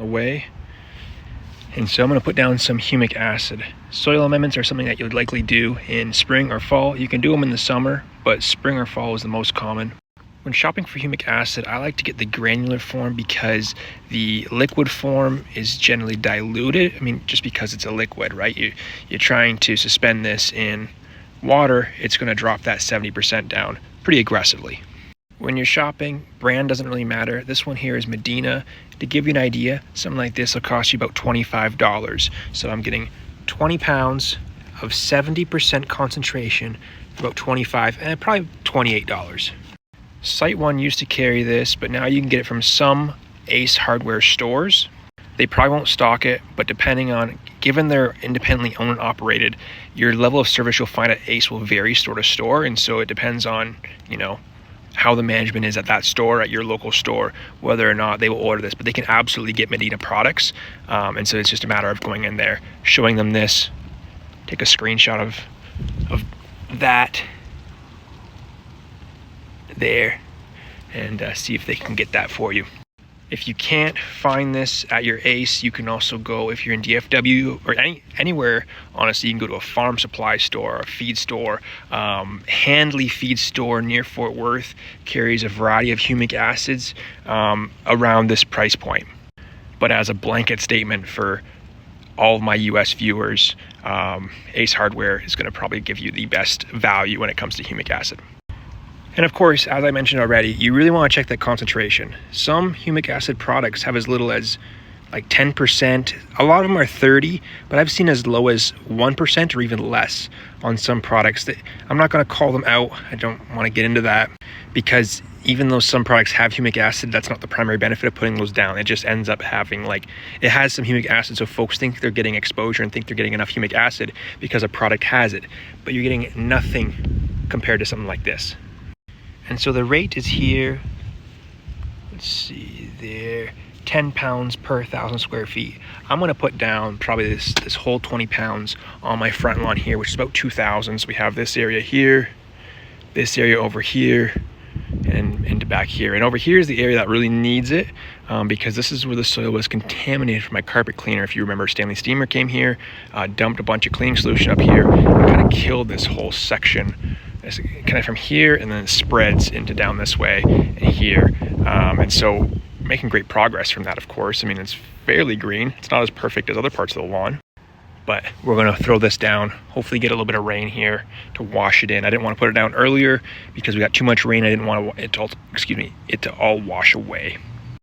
away. And so I'm going to put down some humic acid. Soil amendments are something that you would likely do in spring or fall. You can do them in the summer, but spring or fall is the most common. When shopping for humic acid, I like to get the granular form because the liquid form is generally diluted. I mean, just because it's a liquid, right? You're trying to suspend this in water, it's going to drop that 70% down pretty aggressively. When you're shopping, brand doesn't really matter. This one here is Medina. To give you an idea, something like this will cost you about $25. So I'm getting 20 pounds of 70% concentration for about $25 and probably $28. Site One used to carry this, but now you can get it from some Ace Hardware stores. They probably won't stock it, but depending on, given they're independently owned and operated, your level of service you'll find at Ace will vary store to store, and so it depends on, how the management is at that store, at your local store, whether or not they will order this. But they can absolutely get Medina products, and so it's just a matter of going in there, showing them this, take a screenshot of that there, and see if they can get that for you. If you can't find this at your Ace, you can also go, if you're in DFW or anywhere, honestly, you can go to a farm supply store, a feed store. Handley Feed Store near Fort Worth carries a variety of humic acids around this price point. But as a blanket statement for all of my US viewers, Ace Hardware is going to probably give you the best value when it comes to humic acid. And of course, as I mentioned already, you really want to check that concentration. Some humic acid products have as little as like 10%. A lot of them are 30, but I've seen as low as 1% or even less on some products. That I'm not going to call them out. I don't want to get into that, because even though some products have humic acid, that's not the primary benefit of putting those down. It just ends up having, it has some humic acid, so folks think they're getting exposure and think they're getting enough humic acid because a product has it, but you're getting nothing compared to something like this. And so the rate is here, let's see there, 10 pounds per 1,000 square feet. I'm gonna put down probably this whole 20 pounds on my front lawn here, which is about 2,000. So we have this area here, this area over here, and into back here. And over here is the area that really needs it, because this is where the soil was contaminated from my carpet cleaner. If you remember, Stanley Steamer came here, dumped a bunch of cleaning solution up here, and kind of killed this whole section. It's kind of from here, and then it spreads into down this way and here. And so making great progress from that, of course. I mean, it's fairly green. It's not as perfect as other parts of the lawn, but we're going to throw this down, hopefully get a little bit of rain here to wash it in. I didn't want to put it down earlier because we got too much rain. I didn't want it to all wash away.